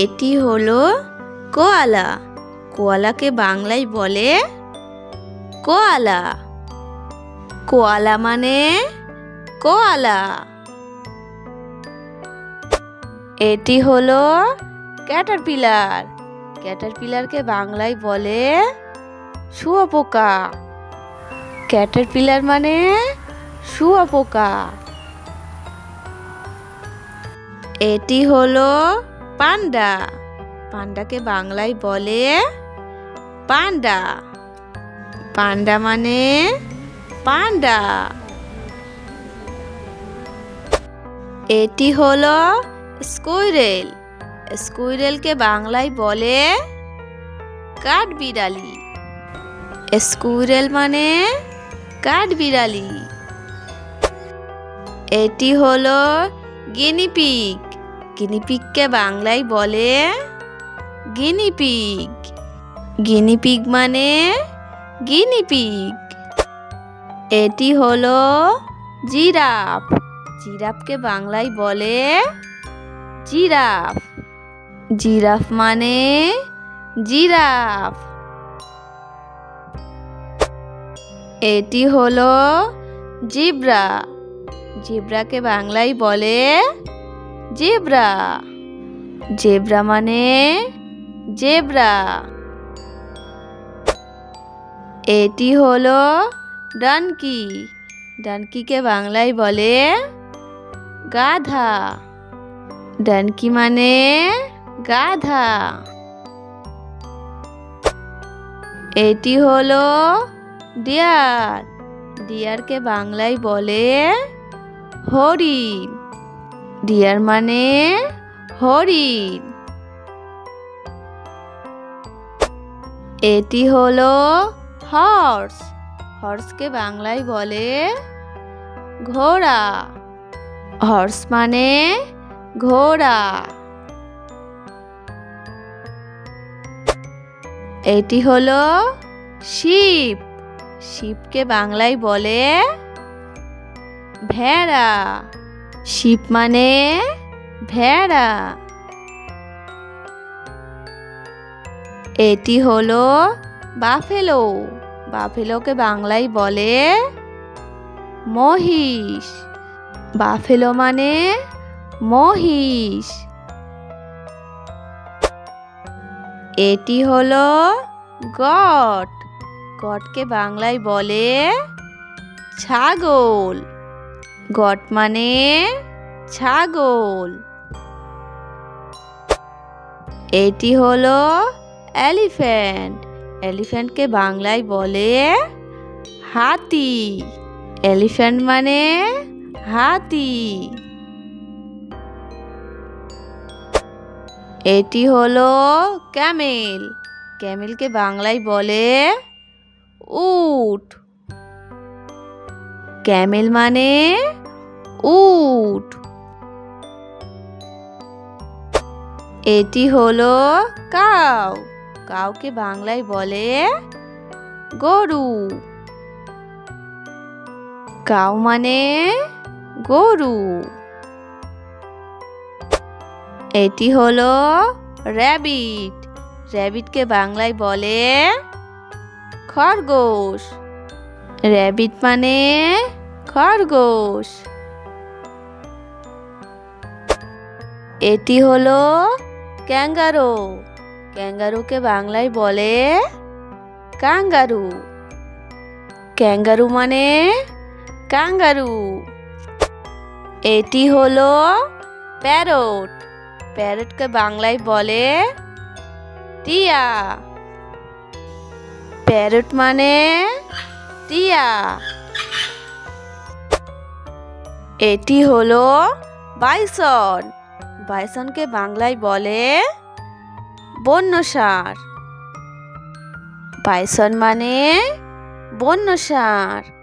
এটি হলো কোয়ালা। কোয়ালাকে বাংলায় বলে কোয়ালা। কোয়ালা মানে কোয়ালা। এটি হলো ক্যাটারপিলার। ক্যাটারপিলারকে বাংলায় বলে শুঁয়োপোকা। ক্যাটারপিলার মানে শুঁয়োপোকা। এটি হলো পান্ডা। পান্ডাকে বাংলায় বলে পান্ডা। পান্ডা মানে পান্ডা। এটি হলো স্কুইরেল। স্কুইরেলকে বাংলায় বলে কাঠবিড়ালি। স্কুইরেল মানে কাঠবিড়ালি। এটি হলো গিনিপিগ। গিনিপিগকে বাংলায় বলে গিনিপিগ। গিনিপিগ মানে গিনিপিগ। এটি হলো জিরাফ। জিরাফকে বাংলায় বলে জিরাফ। জিরাফ মানে জিরাফ। এটি হলো জিব্রা। জিব্রাকে বাংলায় বলে জেব্রা। জেব্রা মানে জেব্রা। এটি হলো ডানকি। ডানকিকে বাংলায় বলে গাধা। ডানকি মানে গাধা। এটি হলো ডিয়ার। ডিয়ারকে বাংলায় বলে হরিণ। ডিয়ার মানে হরিণ। এটি হলো হর্স। হর্সকে বাংলায় বলে ঘোড়া। হর্স মানে ঘোড়া। এটি হলো শিপ। শিপকে বাংলায় বলে ভেড়া। শিপ মানে ভেড়া। এটি হলো বাফেলো। বাফেলোকে বাংলায় বলে মহিষ। বাফেলো মানে মহিষ। এটি হলো গট। গটকে বাংলায় বলে ছাগল। গট মানে ছাগল। এটি হলো এলিফ্যান্ট। এলিফ্যান্টকে বাংলায় বলে হাতি। এলিফ্যান্ট মানে হাতি। এটি হলো ক্যামেল। ক্যামেলকে বাংলায় বলে উট। ক্যামেল মানে উট। এটি হলো কাউ। কাউকে বাংলায় বলে গরু। কাউ মানে গরু। এটি হলো র্যাবিট। র্যাবিটকে বাংলায় বলে খরগোশ। র্যাবিট মানে খরগোশ। এটি হলো ক্যাঙ্গারু। ক্যাঙ্গারুকে বাংলায় বলে কাঙ্গারু। ক্যাঙ্গারু মানে কাঙ্গারু। এটি হলো প্যারট। প্যারটকে বাংলায় বলে টিয়া। প্যারট মানে টিয়া। এটি হলো বাইসন। বাইসনকে বাংলায় বলে বন্য ষাঁড়। বাইসন মানে বন্য ষাঁড়।